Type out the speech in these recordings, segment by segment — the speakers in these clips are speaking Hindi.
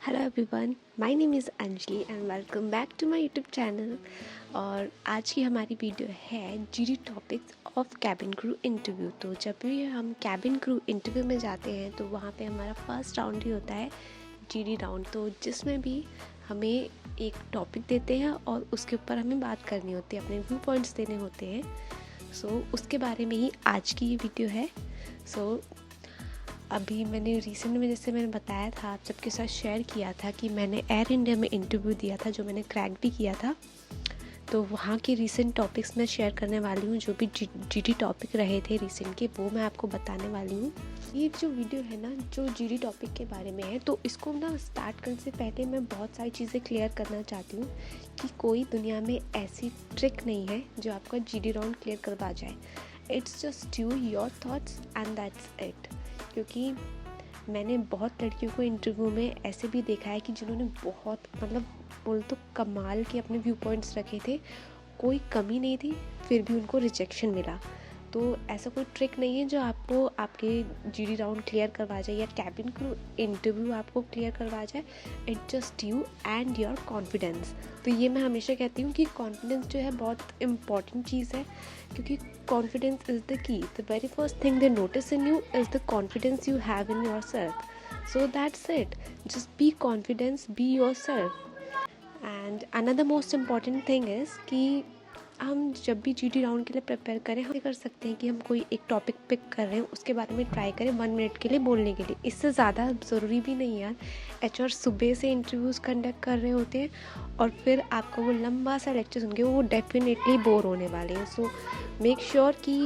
Hello everyone, my name is Anjali and welcome back to my YouTube channel. और आज की हमारी वीडियो है GD topics of cabin crew interview. तो जब भी हम कैबिन क्रू इंटरव्यू में जाते हैं तो वहाँ पे हमारा फर्स्ट राउंड ही होता है जीडी राउंड, तो जिसमें भी हमें एक टॉपिक देते हैं और उसके ऊपर हमें बात करनी होती है, अपने व्यू पॉइंट्स देने होते हैं। सो उसके बारे में ही आज की ये वीडियो है। अभी मैंने रिसेंट में जैसे मैंने बताया था, आप सबके साथ शेयर किया था कि मैंने एयर इंडिया में इंटरव्यू दिया था, जो मैंने क्रैक भी किया था। तो वहाँ के रिसेंट टॉपिक्स मैं शेयर करने वाली हूँ, जो भी जीडी टॉपिक रहे थे रिसेंट के, वो मैं आपको बताने वाली हूँ। ये जो वीडियो है ना, जो जीडी टॉपिक के बारे में है, तो इसको ना स्टार्ट करने से पहले मैं बहुत सारी चीज़ें क्लियर करना चाहती हूँ कि कोई दुनिया में ऐसी ट्रिक नहीं है जो आपका जीडी राउंड क्लियर करवा जाए। It's just you, your thoughts and that's it. क्योंकि मैंने बहुत लड़कियों को इंटरव्यू में ऐसे भी देखा है कि जिन्होंने बहुत बोल तो कमाल के अपने व्यू पॉइंट्स रखे थे, कोई कमी नहीं थी, फिर भी उनको रिजेक्शन मिला। तो ऐसा कोई ट्रिक नहीं है जो आपको आपके जीडी राउंड क्लियर करवा जाए या कैबिन क्रू इंटरव्यू आपको क्लियर करवा जाए। It just you and your confidence. तो ये मैं हमेशा कहती हूँ कि कॉन्फिडेंस जो है बहुत इम्पॉर्टेंट चीज़ है, क्योंकि confidence is the key. The very first thing they notice in you is the confidence you have in your self. So that's it, just be confidence, be your self. And another most important thing is कि हम जब भी जीडी राउंड के लिए प्रिपेयर करें, हम कर सकते हैं कि हम कोई एक टॉपिक पिक कर रहे हैं, उसके बारे में ट्राई करें 1 मिनट के लिए बोलने के लिए। इससे ज़्यादा ज़रूरी भी नहीं यार। एचआर सुबह से इंटरव्यूज़ कंडक्ट कर रहे होते हैं और फिर आपका वो लंबा सा लेक्चर सुन के वो डेफिनेटली बोर होने वाले हैं। सो मेक श्योर कि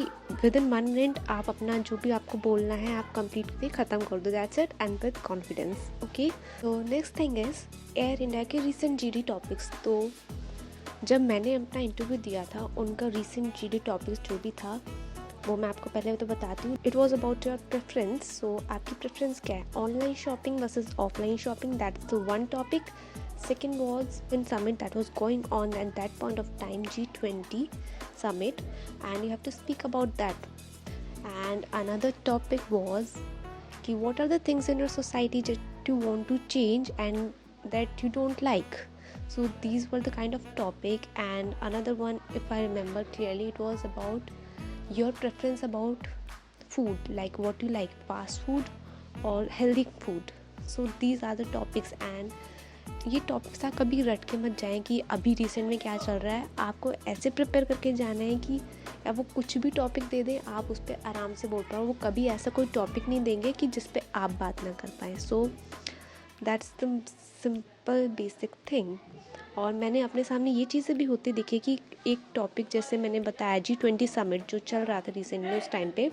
विद इन 1 मिनट आप अपना जो भी आपको बोलना है आप कंप्लीटली ख़त्म कर दो। That's it, and with confidence. Okay, तो next thing is Air India के रिसेंट जीडी टॉपिक्स। तो जब मैंने अपना इंटरव्यू दिया था, उनका रिसेंट जीडी टॉपिक्स जो भी था वो मैं आपको पहले तो बताती हूँ। It was about your preference. So आपकी प्रेफरेंस क्या है, online shopping versus offline shopping, that's the one topic. Second was in summit that was going on at that point of time, G20 summit, and you have to speak about that. And another topic was कि what are the things in your society that you want to change and that you don't like. So these were the kind of topic. And another one, if I remember clearly, it was about your preference about food, like what you like, fast food or healthy food. So these are the topics. And ये टॉपिक्स आप कभी रट के मत जाएं कि अभी रिसेंट में क्या चल रहा है। आपको ऐसे प्रिपेयर करके जाना है कि या वो कुछ भी टॉपिक दे दें, आप उस पर आराम से बोल पाओ। वो कभी ऐसा कोई टॉपिक नहीं देंगे कि जिस पे आप बात ना कर पाएँ। So that's the simple basic thing. और मैंने अपने सामने ये चीज़ें भी होती देखी कि एक टॉपिक जैसे मैंने बताया G20 समिट जो चल रहा था रिसेंट में उस टाइम पे,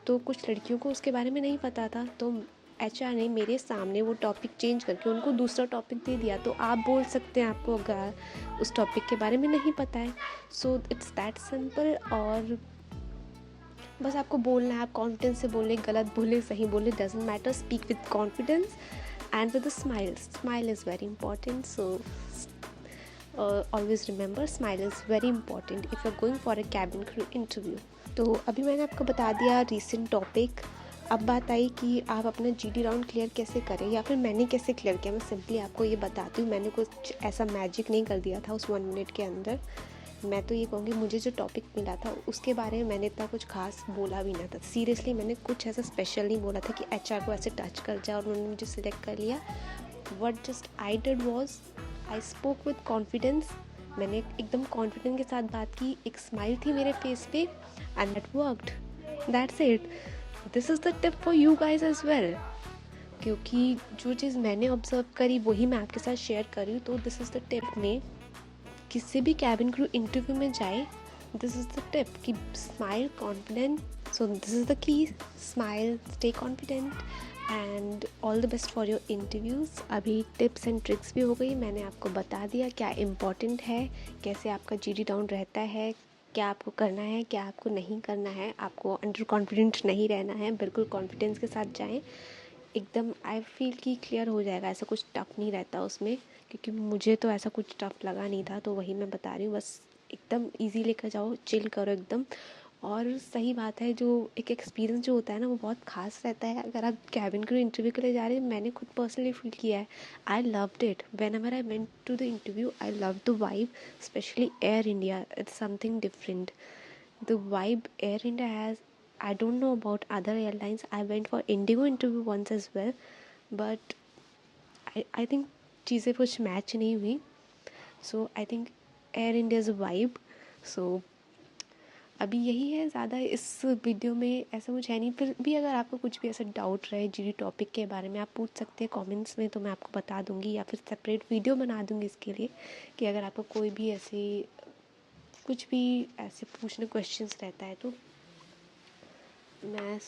तो कुछ लड़कियों को उसके बारे में नहीं पता था। तो एचआर ने मेरे सामने वो टॉपिक चेंज करके उनको दूसरा टॉपिक दे दिया। तो आप बोल सकते हैं आपको अगर उस टॉपिक के बारे में नहीं पता है। So it's that simple. और बस आपको बोलना है, आप कॉन्फिडेंस से बोले, गलत बोले सही बोले doesn't matter, speak with confidence and with a smile. Smile is very important. So always remember, smile is very important if you're going for a cabin crew interview. तो अभी मैंने आपको बता दिया रिसेंट टॉपिक। अब बात आई कि आप अपना जीडी राउंड क्लियर कैसे करें, या फिर मैंने कैसे क्लियर किया। मैं सिंपली आपको ये बताती हूँ, मैंने कुछ ऐसा मैजिक नहीं कर दिया था उस 1 मिनट के अंदर। मैं तो ये कहूँगी, मुझे जो टॉपिक मिला था उसके बारे में मैंने इतना कुछ खास बोला भी ना था। सीरियसली मैंने कुछ ऐसा स्पेशल नहीं बोला था कि एचआर को ऐसे टच कर जाए और उन्होंने मुझे सिलेक्ट कर लिया। What just I did was I spoke with confidence. मैंने एकदम कॉन्फिडेंस के साथ बात की, एक स्माइल थी मेरे फेस पे, and that worked. That's it. This is the tip for you guys as well. क्योंकि जो चीज़ मैंने ऑब्जर्व करी वही मैं आपके साथ शेयर कर रही हूँ। तो दिस इज़ द टिप। में किसी भी कैबिन क्रू इंटरव्यू में जाए, दिस इज़ द टिप कि smile, confident. So this is the key, smile, stay confident, and all the best for your interviews. अभी टिप्स एंड ट्रिक्स भी हो गई, मैंने आपको बता दिया क्या इम्पॉर्टेंट है, कैसे आपका जीडी राउंड रहता है, क्या आपको करना है, क्या आपको नहीं करना है। आपको अंडर कॉन्फिडेंट नहीं रहना है, बिल्कुल कॉन्फिडेंस के साथ जाएं। एकदम आई फील कि क्लियर हो जाएगा, ऐसा कुछ टफ नहीं रहता उसमें, क्योंकि मुझे तो ऐसा कुछ टफ लगा नहीं था। तो वही मैं बता रही हूँ, बस एकदम इजी लेकर जाओ, चिल करो एकदम, और सही बात है, जो एक एक्सपीरियंस जो होता है ना वो बहुत ख़ास रहता है। अगर आप कैबिन क्रू इंटरव्यू के लिए जा रहे हैं, मैंने खुद पर्सनली फील किया है, I loved it whenever I went to the interview. I love the vibe, specially Air India, it's something different. The vibe Air India has, I don't know about other airlines. I went for Indigo interview once as well, but I think चीज़ें कुछ मैच नहीं हुई. So I think Air India's vibe. So अभी यही है, ज़्यादा इस वीडियो में ऐसा कुछ है नहीं. फिर भी अगर आपको कुछ भी ऐसा डाउट रहे जी टॉपिक के बारे में, आप पूछ सकते हैं कमेंट्स में, तो मैं आपको बता दूंगी, या फिर सेपरेट वीडियो बना दूंगी इसके लिए, कि अगर आपको कोई भी ऐसे कुछ भी ऐसे पूछने क्वेश्चंस रहता है तो मैं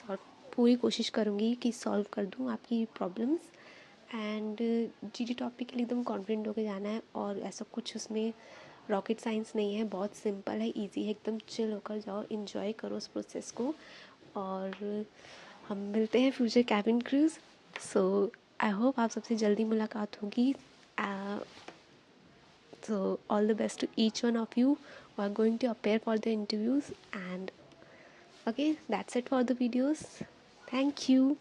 पूरी कोशिश करूँगी कि सॉल्व कर दूँ आपकी प्रॉब्लम्स. एंड जी टॉपिक के लिए एकदम कॉन्फिडेंट होकर जाना है, और ऐसा कुछ उसमें रॉकेट साइंस नहीं है, बहुत सिंपल है, इजी है, एकदम चिल होकर जाओ, इन्जॉय करो उस प्रोसेस को. और हम मिलते हैं future cabin cruise. So I hope आप सबसे जल्दी मुलाकात होगी. So all the best to each one of you who are going to appear for the interviews. And okay, that's it for the videos. Thank you.